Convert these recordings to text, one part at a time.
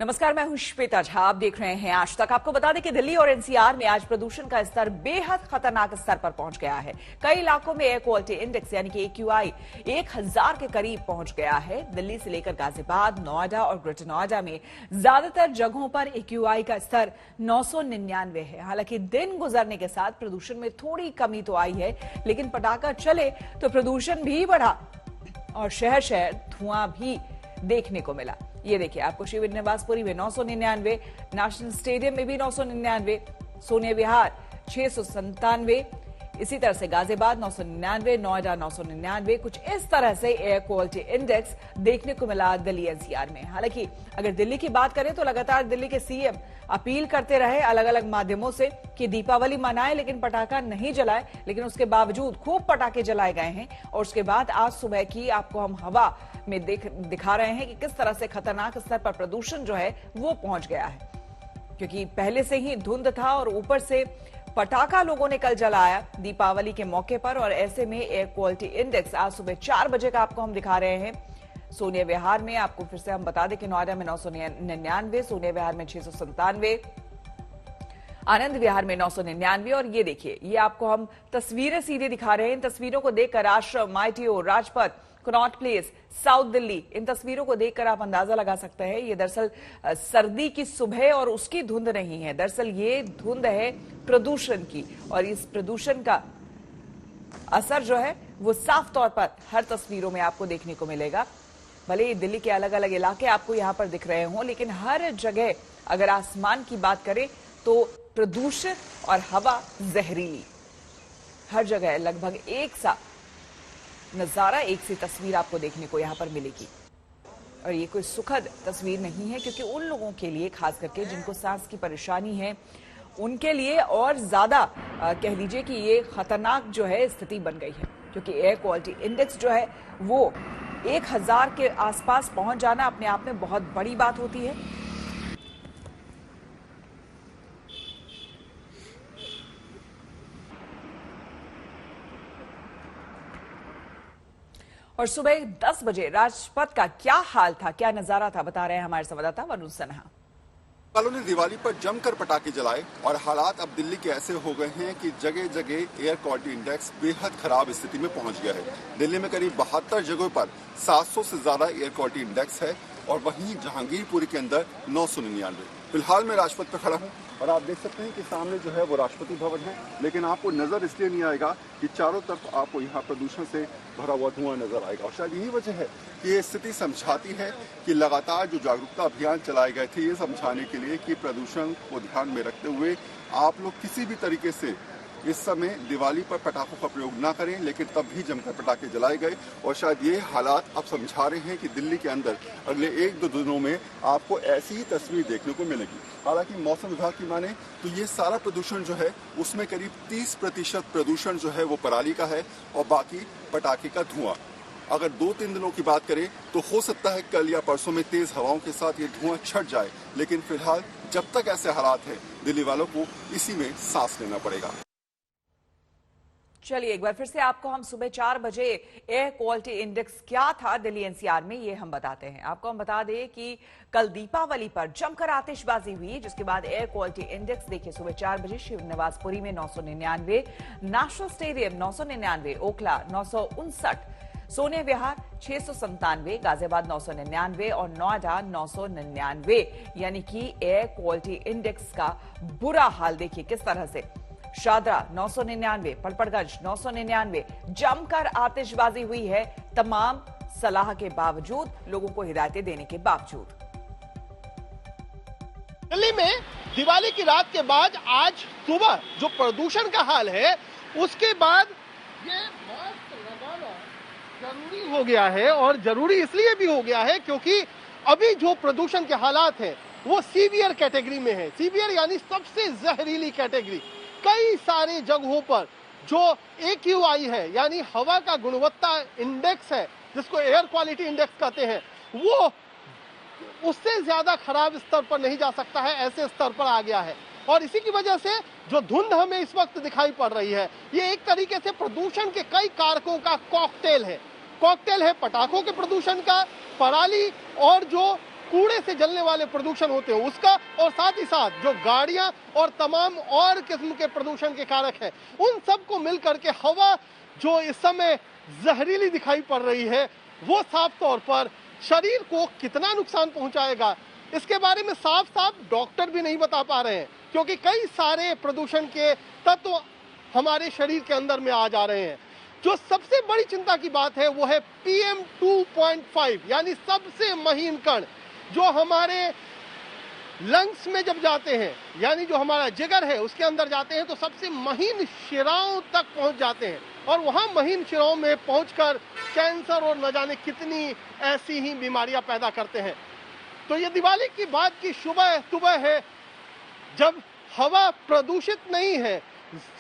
नमस्कार, मैं हूं श्वेता झा। आप देख रहे हैं आज तक। आपको बता दें कि दिल्ली और एनसीआर में आज प्रदूषण का स्तर बेहद खतरनाक स्तर पर पहुंच गया है। कई इलाकों में एयर क्वालिटी इंडेक्स यानी कि AQI 1000 के करीब पहुंच गया है। दिल्ली से लेकर गाजियाबाद, नोएडा और ग्रेटर नोएडा में ज्यादातर जगहों पर AQI का स्तर 999 है। हालांकि दिन गुजरने के साथ प्रदूषण में थोड़ी कमी तो आई है, लेकिन पटाखा चले तो प्रदूषण भी बढ़ा और शहर शहर धुआं भी देखने को मिला। ये देखिए, आपको शिविर निवासपुरी में 999, नेशनल स्टेडियम में भी 999, सोनिया विहार 697, इसी तरह से गाजियाबाद 999, नोएडा 999। कुछ इस तरह से एयर क्वालिटी इंडेक्स देखने को मिला दिल्ली एनसीआर में। हालांकि अगर दिल्ली की बात करें तो लगातार दिल्ली के सीएम अपील करते रहे अलग अलग माध्यमों से कि दीपावली मनाएं लेकिन पटाखा नहीं जलाएं, लेकिन उसके बावजूद खूब पटाखे जलाए गए हैं। और उसके बाद आज सुबह की आपको हम हवा में दिखा रहे हैं कि किस तरह से खतरनाक स्तर पर प्रदूषण जो है वो पहुंच गया है, क्योंकि पहले से ही धुंध था और ऊपर से पटाखा लोगों ने कल जलाया दीपावली के मौके पर। और ऐसे में एयर क्वालिटी इंडेक्स आज सुबह 4 बजे का आपको हम दिखा रहे हैं। सोनिया विहार में आपको फिर से हम बता दें कि नोएडा में 999, सोनिया विहार में 697, आनंद विहार में 999। और ये देखिए, ये आपको हम तस्वीरें सीधे दिखा रहे हैं। इन तस्वीरों को देखकर Ashram, ITO, Rajpath, Connaught Place, south Delhi, इन तस्वीरों को देखकर आप अंदाजा लगा सकते हैं ये दरअसल सर्दी की सुबह और उसकी धुंध नहीं है। दरअसल ये धुंध है प्रदूषण की, और इस प्रदूषण का असर जो है वो साफ तौर पर हर तस्वीरों में आपको देखने को मिलेगा। भले ही दिल्ली के अलग अलग इलाके आपको यहां पर दिख रहे हों, लेकिन हर जगह अगर आसमान की बात करें तो प्रदूषित और हवा जहरीली, हर जगह लगभग एक सा नजारा, एक सी तस्वीर आपको देखने को यहां पर मिलेगी। और ये कोई सुखद तस्वीर नहीं है, क्योंकि उन लोगों के लिए, खास करके जिनको सांस की परेशानी है, उनके लिए और ज्यादा कह लीजिए कि ये खतरनाक जो है स्थिति बन गई है। क्योंकि एयर क्वालिटी इंडेक्स जो है वो 1000 के आसपास पहुंच जाना अपने आप में बहुत बड़ी बात होती है। और सुबह 10 बजे राजपथ का क्या हाल था, क्या नजारा था, बता रहे हैं हमारे संवाददाता वरुण सिन्हा। वालों ने दिवाली पर जमकर पटाखे जलाए और हालात अब दिल्ली के ऐसे हो गए हैं कि जगह जगह एयर क्वालिटी इंडेक्स बेहद खराब स्थिति में पहुंच गया है। दिल्ली में करीब 72 जगहों पर 700 से ज्यादा एयर क्वालिटी इंडेक्स है और वहीं जहांगीरपुरी के अंदर 999। फिलहाल मैं राजपथ पर खड़ा हूं और आप देख सकते हैं कि सामने जो है वो राष्ट्रपति भवन है, लेकिन आपको नजर इसलिए नहीं आएगा कि चारों तरफ आपको यहाँ प्रदूषण से भरा हुआ धुआं नजर आएगा। और शायद यही वजह है कि ये स्थिति समझाती है कि लगातार जो जागरूकता अभियान चलाए गए थे ये समझाने के लिए कि प्रदूषण को ध्यान में रखते हुए आप लोग किसी भी तरीके से इस समय दिवाली पर पटाखों का प्रयोग ना करें, लेकिन तब भी जमकर पटाखे जलाए गए। और शायद ये हालात अब समझा रहे हैं कि दिल्ली के अंदर अगले 1-2 दिनों में आपको ऐसी ही तस्वीर देखने को मिलेगी। हालांकि मौसम विभाग की माने तो ये सारा प्रदूषण जो है उसमें करीब 30% प्रदूषण जो है वो पराली का है और बाकी पटाखे का धुआं। अगर 2-3 दिनों की बात करें तो हो सकता है कल या परसों में तेज हवाओं के साथ ये धुआं छट जाए, लेकिन फिलहाल जब तक ऐसे हालात हैं दिल्ली वालों को इसी में सांस लेना पड़ेगा। चलिए एक बार फिर से आपको हम सुबह 4 बजे एयर क्वालिटी इंडेक्स क्या था दिल्ली एनसीआर में ये हम बताते हैं। आपको हम बता दें कि कल दीपावली पर जमकर आतिशबाजी हुई, जिसके बाद एयर क्वालिटी इंडेक्स देखिए सुबह 4 बजे शिविर निवासपुरी में 999, नेशनल स्टेडियम 999, ओखला 959, सोनिया विहार 697, गाजियाबाद 999 और नोएडा 999। यानी कि एयर क्वालिटी इंडेक्स का बुरा हाल देखिए किस तरह से। शादरा 999, पड़पड़गंज 999, जमकर आतिशबाजी हुई है तमाम सलाह के बावजूद, लोगों को हिदायतें देने के बावजूद। दिल्ली में दिवाली की रात के बाद आज सुबह जो प्रदूषण का हाल है उसके बाद ये मास्क लगाना जरूरी हो गया है। और जरूरी इसलिए भी हो गया है क्योंकि अभी जो प्रदूषण के हालात हैं वो सीवियर कैटेगरी में है। सीवियर यानी सबसे जहरीली कैटेगरी। कई सारे जगहों पर जो AQI है यानी हवा का गुणवत्ता इंडेक्स है, जिसको एयर क्वालिटी इंडेक्स कहते हैं, वो उससे ज्यादा खराब स्तर पर नहीं जा सकता है, ऐसे स्तर पर आ गया है। और इसी की वजह से जो धुंध हमें इस वक्त दिखाई पड़ रही है ये एक तरीके से प्रदूषण के कई कारकों का कॉकटेल है। कॉकटेल है पटाखों के प्रदूषण का, पराली और जो कूड़े से जलने वाले प्रदूषण होते हैं उसका, और साथ ही साथ जो गाड़ियां और तमाम और किस्म के प्रदूषण के कारक हैं, उन सबको मिलकर के हवा जो इस समय जहरीली दिखाई पड़ रही है, वो साफ तौर पर शरीर को कितना नुकसान पहुंचाएगा, इसके बारे में साफ साफ डॉक्टर भी नहीं बता पा रहे हैं, क्योंकि कई सारे प्रदूषण के तत्व हमारे शरीर के अंदर में आ जा रहे हैं। जो सबसे बड़ी चिंता की बात है वो है PM 2.5, यानी सबसे महीन कण जो हमारे लंग्स में जब जाते हैं, यानी जो हमारा जिगर है उसके अंदर जाते हैं, तो सबसे महीन शिराओं तक पहुंच जाते हैं, और वहां महीन शिराओं में पहुंचकर कैंसर और न जाने कितनी ऐसी ही बीमारियां पैदा करते हैं। तो ये दिवाली की बात की सुबह है, जब हवा प्रदूषित नहीं है,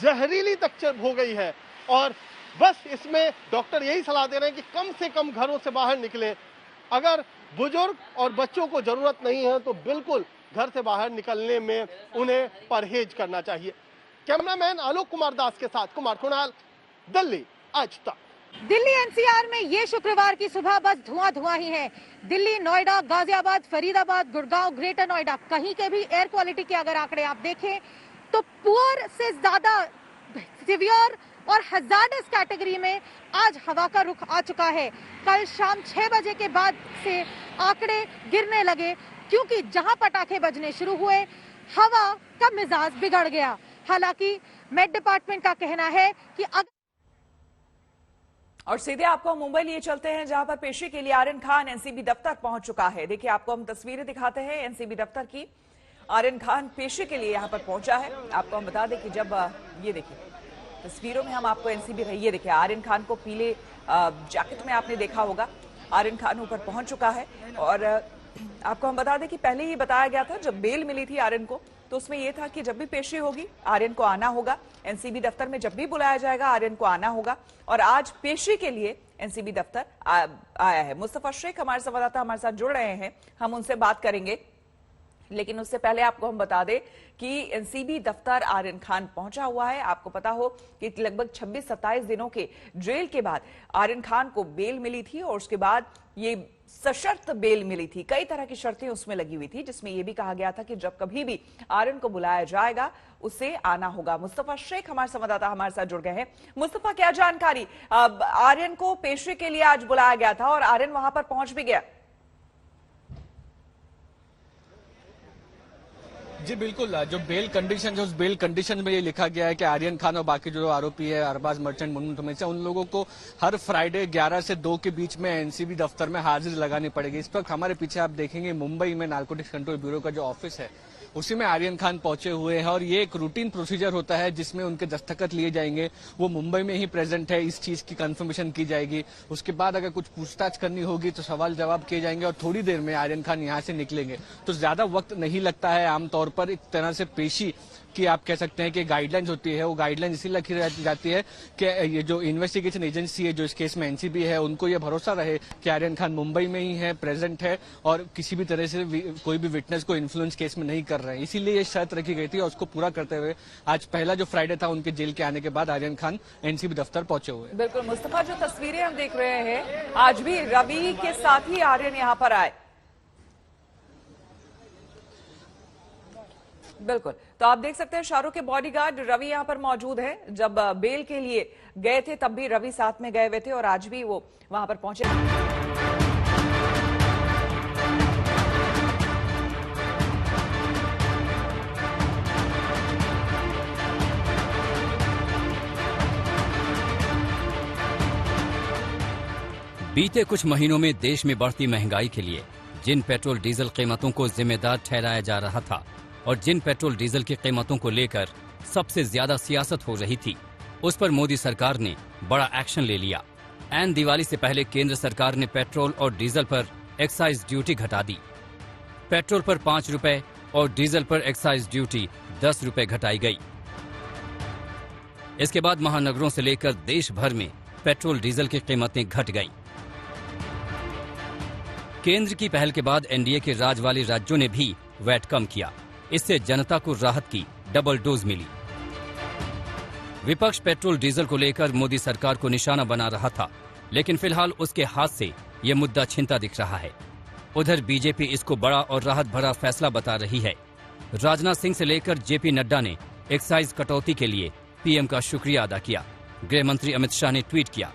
जहरीली तक हो गई है, और बस इसमें डॉक्टर यही सलाह दे रहे हैं कि कम से कम घरों से बाहर निकलें। अगर बुजुर्ग और बच्चों को जरूरत नहीं है तो बिल्कुल घर से बाहर निकलने में उन्हें परहेज करना चाहिए। कैमरामैन आलोक कुमार दास के साथ कुमार कुणाल, दिल्ली आज तक। दिल्ली NCR में ये शुक्रवार की सुबह बस धुआं ही है। दिल्ली, नोएडा, गाजियाबाद, फरीदाबाद, गुड़गांव, ग्रेटर नोएडा, कहीं के भी एयर क्वालिटी के अगर आंकड़े आप देखें तो पुअर से ज्यादा सिवियर और हजार्डस कैटेगरी में आज हवा का रुख आ चुका है। कल शाम 6 बजे के बाद से आंकड़े गिरने लगे, क्योंकि जहां पटाखे बजने शुरू हुए हवा का मिजाज बिगड़ गया। हालांकि मेट डिपार्टमेंट का कहना है कि और सीधे आपको हम मुंबई लिए चलते हैं, जहां पर पेशी के लिए आर्यन खान एनसीबी दफ्तर पहुंच चुका है। देखिए, आपको हम तस्वीरें दिखाते हैं एनसीबी दफ्तर की। आर्यन खान पेशी के लिए यहां पर पहुंचा है। आपको हम बता दें कि जब ये देखिए तस्वीरों में हम आपको एनसीबी, ये देखिए आर्यन खान को पीले जैकेट में आपने देखा होगा। आर्यन खान ऊपर पहुंच चुका है, और आपको हम बता दें कि पहले ही बताया गया था, जब बेल मिली थी आर्यन को, तो उसमें यह था कि जब भी पेशी होगी आर्यन को आना होगा। एनसीबी दफ्तर में जब भी बुलाया जाएगा आर्यन को आना होगा, और आज पेशी के लिए एनसीबी दफ्तर आया है। मुस्तफा शेख हमारे संवाददाता हमारे साथ जुड़ रहे हैं, हम उनसे बात करेंगे। लेकिन उससे पहले आपको हम बता दें कि एनसीबी दफ्तर आर्यन खान पहुंचा हुआ है। आपको पता हो कि लगभग 26-27 दिनों के जेल के बाद आर्यन खान को बेल मिली थी, और उसके बाद ये सशर्त बेल मिली थी। कई तरह की शर्तें उसमें लगी हुई थी, जिसमें यह भी कहा गया था कि जब कभी भी आर्यन को बुलाया जाएगा उसे आना होगा। मुस्तफा शेख हमारे संवाददाता हमारे साथ जुड़ गए हैं। मुस्तफा, क्या जानकारी? आर्यन को पेशी के लिए आज बुलाया गया था और आर्यन वहां पर पहुंच भी गया। जी बिल्कुल, जो बेल कंडीशन है उस बेल कंडीशन में ये लिखा गया है कि आर्यन खान और बाकी जो आरोपी है अरबाज मर्चेंट, मुनमुन तमैचा, उन लोगों को हर फ्राइडे 11 से 2 के बीच में एनसीबी दफ्तर में हाजिर लगानी पड़ेगी। इस वक्त हमारे पीछे आप देखेंगे मुंबई में नारकोटिक्स कंट्रोल ब्यूरो का जो ऑफिस है उसी में आर्यन खान पहुंचे हुए हैं, और ये एक रूटीन प्रोसीजर होता है जिसमें उनके दस्तखत लिए जाएंगे। वो मुंबई में ही प्रेजेंट है, इस चीज की कंफर्मेशन की जाएगी। उसके बाद अगर कुछ पूछताछ करनी होगी तो सवाल जवाब किए जाएंगे, और थोड़ी देर में आर्यन खान यहाँ से निकलेंगे। तो ज्यादा वक्त नहीं लगता है। आमतौर पर एक तरह से पेशी की आप कह सकते हैं कि गाइडलाइंस होती है, वो गाइडलाइंस इसीलिए रखी जाती है कि ये जो इन्वेस्टिगेशन एजेंसी है, जो इस केस में एनसीबी है, उनको ये भरोसा रहे कि आर्यन खान मुंबई में ही है, प्रेजेंट है, और किसी भी तरह से कोई भी विटनेस को इन्फ्लुएंस केस में नहीं कर रहे हैं। इसीलिए ये शर्त रखी गई थी, और उसको पूरा करते हुए आज पहला जो फ्राइडे था उनके जेल के आने के बाद आर्यन खान एनसीबी दफ्तर पहुंचे हुए। बिल्कुल मुस्तफा, जो तस्वीरें हम देख रहे हैं, आज भी रवि के साथ ही आर्यन यहाँ पर आए। बिल्कुल, तो आप देख सकते हैं शाहरुख के बॉडीगार्ड रवि यहां पर मौजूद है। जब बेल के लिए गए थे तब भी रवि साथ में गए हुए थे, और आज भी वो वहां पर पहुंचे। बीते कुछ महीनों में देश में बढ़ती महंगाई के लिए जिन पेट्रोल डीजल कीमतों को जिम्मेदार ठहराया जा रहा था, और जिन पेट्रोल डीजल की कीमतों को लेकर सबसे ज्यादा सियासत हो रही थी, उस पर मोदी सरकार ने बड़ा एक्शन ले लिया। ऐन दिवाली से पहले केंद्र सरकार ने पेट्रोल और डीजल पर एक्साइज ड्यूटी घटा दी। पेट्रोल पर 5 रुपए और डीजल पर एक्साइज ड्यूटी 10 रुपए घटाई गई। इसके बाद महानगरों से लेकर देश भर में पेट्रोल डीजल की कीमतें घट गईं। केंद्र की पहल के बाद एनडीए के राज वाले राज्यों ने भी वैट कम किया। इससे जनता को राहत की डबल डोज मिली। विपक्ष पेट्रोल डीजल को लेकर मोदी सरकार को निशाना बना रहा था, लेकिन फिलहाल उसके हाथ से यह मुद्दा छिनता दिख रहा है। उधर बीजेपी इसको बड़ा और राहत भरा फैसला बता रही है। राजनाथ सिंह से लेकर जेपी नड्डा ने एक्साइज कटौती के लिए पीएम का शुक्रिया अदा किया। गृह मंत्री अमित शाह ने ट्वीट किया,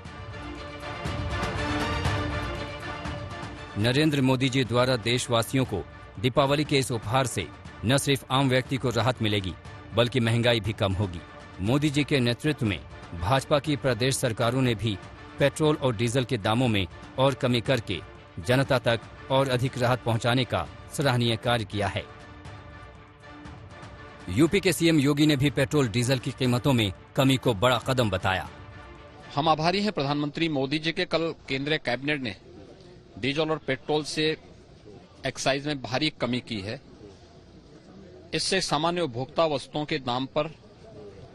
नरेंद्र मोदी जी द्वारा देशवासियों को दीपावली के इस उपहार से न सिर्फ आम व्यक्ति को राहत मिलेगी बल्कि महंगाई भी कम होगी। मोदी जी के नेतृत्व में भाजपा की प्रदेश सरकारों ने भी पेट्रोल और डीजल के दामों में और कमी करके जनता तक और अधिक राहत पहुंचाने का सराहनीय कार्य किया है। यूपी के सीएम योगी ने भी पेट्रोल डीजल की कीमतों में कमी को बड़ा कदम बताया। हम आभारी हैं प्रधानमंत्री मोदी जी के। कल केंद्रीय कैबिनेट ने डीजल और पेट्रोल से एक्साइज में भारी कमी की है। इससे सामान्य उपभोक्ता वस्तुओं के दाम पर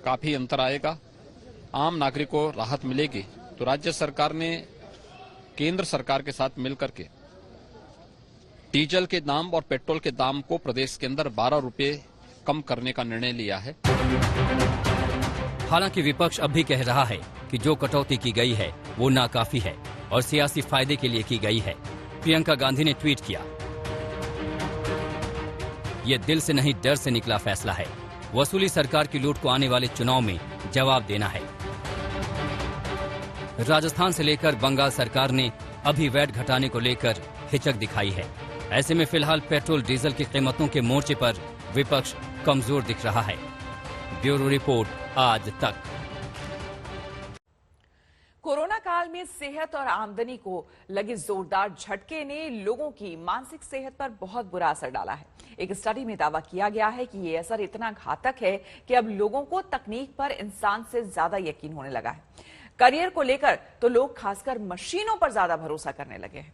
काफी अंतर आएगा, आम नागरिक को राहत मिलेगी। तो राज्य सरकार ने केंद्र सरकार के साथ मिलकर के डीजल के दाम और पेट्रोल के दाम को प्रदेश के अंदर 12 रुपये कम करने का निर्णय लिया है। हालांकि विपक्ष अब भी कह रहा है कि जो कटौती की गई है वो नाकाफी है और सियासी फायदे के लिए की गई है। प्रियंका गांधी ने ट्वीट किया, ये दिल से नहीं डर से निकला फैसला है। वसूली सरकार की लूट को आने वाले चुनाव में जवाब देना है। राजस्थान से लेकर बंगाल सरकार ने अभी वैट घटाने को लेकर हिचक दिखाई है। ऐसे में फिलहाल पेट्रोल डीजल की कीमतों के मोर्चे पर विपक्ष कमजोर दिख रहा है। ब्यूरो रिपोर्ट, आज तक। कोरोना काल में सेहत और आमदनी को लगे जोरदार झटके ने लोगों की मानसिक सेहत पर बहुत बुरा असर डाला है। एक स्टडी में दावा किया गया है कि ये असर इतना घातक है कि अब लोगों को तकनीक पर इंसान से ज्यादा यकीन होने लगा है। करियर को लेकर तो लोग खासकर मशीनों पर ज्यादा भरोसा करने लगे हैं।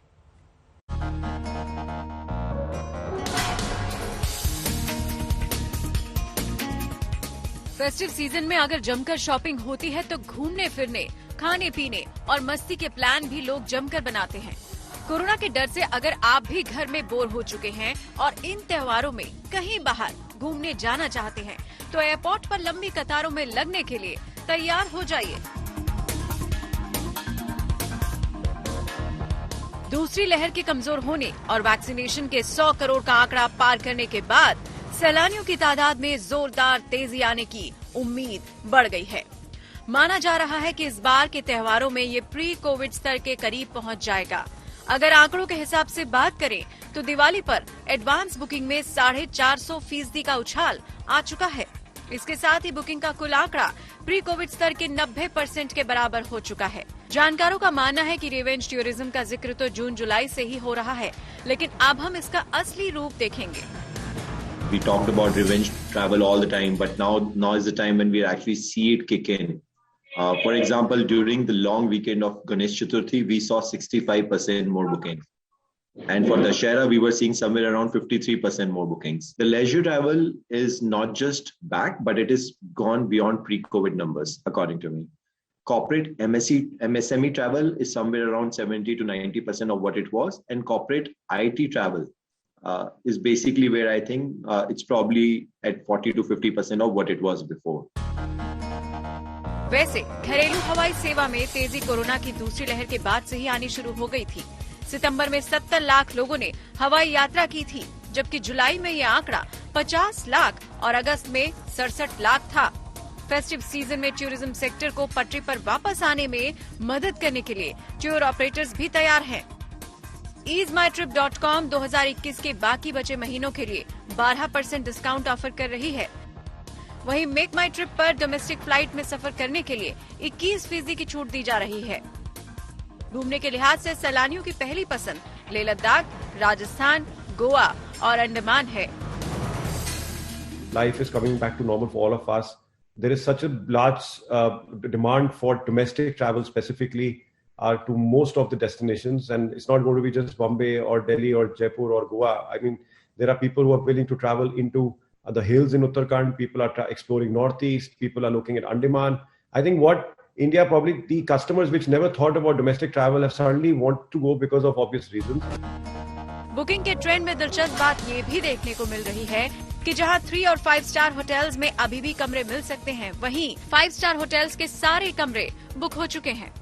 फेस्टिव सीजन में अगर जमकर शॉपिंग होती है तो घूमने फिरने, खाने पीने और मस्ती के प्लान भी लोग जमकर बनाते हैं। कोरोना के डर से अगर आप भी घर में बोर हो चुके हैं और इन त्योहारों में कहीं बाहर घूमने जाना चाहते हैं तो एयरपोर्ट पर लंबी कतारों में लगने के लिए तैयार हो जाइए। दूसरी लहर के कमजोर होने और वैक्सीनेशन के 100 करोड़ का आंकड़ा पार करने के बाद सैलानियों की तादाद में जोरदार तेजी आने की उम्मीद बढ़ गई है। माना जा रहा है कि इस बार के त्योहारों में ये प्री कोविड स्तर के करीब पहुंच जाएगा। अगर आंकड़ों के हिसाब से बात करें तो दिवाली पर एडवांस बुकिंग में 450% का उछाल आ चुका है। इसके साथ ही बुकिंग का कुल आंकड़ा प्री कोविड स्तर के 90% के बराबर हो चुका है। जानकारों का मानना है कि रिवेंज टूरिज्म का जिक्र तो जून जुलाई से ही हो रहा है, लेकिन अब हम इसका असली रूप देखेंगे। We talked about revenge travel all the time, but now is the time when we actually see it kick in. For example, during the long weekend of Ganesh Chaturthi, we saw 65% more bookings. And for Dussehra, we were seeing somewhere around 53% more bookings. The leisure travel is not just back, but it is gone beyond pre-COVID numbers, according to me. Corporate MSME travel is somewhere around 70 to 90% of what it was. And corporate IT travel is basically where I think it's probably at 40 to 50% of what it was before. वैसे घरेलू हवाई सेवा में तेजी corona की दूसरी लहर के बाद से ही आनी शुरू हो गई थी। सितंबर में 70 लाख लोगों ने हवाई यात्रा की थी, जबकि जुलाई में यह आंकड़ा 50 लाख और अगस्त में 67 लाख था। फेस्टिव सीजन में टूरिज्म सेक्टर को पटरी पर वापस आने में मदद करने के लिए टूर ऑपरेटर्स भी तैयार हैं। easemytrip.com 2021 के बाकी बचे महीनों के लिए 12% डिस्काउंट ऑफर कर रही है। वहीं मेक माई ट्रिप पर डोमेस्टिक फ्लाइट में सफर करने के लिए 21% की छूट दी जा रही है। घूमने के लिहाज से सैलानियों की पहली पसंद लेह लद्दाख, राजस्थान, गोवा और अंडमान है। Life is coming back to normal for all of us. There is such a large demand for domestic travel specifically to most of the destinations, and it's not going to be just Bombay or Delhi or Jaipur or Goa. I mean, there are people who are willing to travel into the hills in Uttarakhand. People are exploring Northeast. People are looking at Andaman. I think what India, probably the customers which never thought about domestic travel have suddenly want to go because of obvious reasons. Booking के trend में दिलचस्प बात ये भी देखने को मिल रही है कि जहां 3 और 5 स्टार होटल्स में अभी भी कमरे मिल सकते हैं, वहीं 5 स्टार होटल्स के सारे कमरे बुक हो चुके हैं।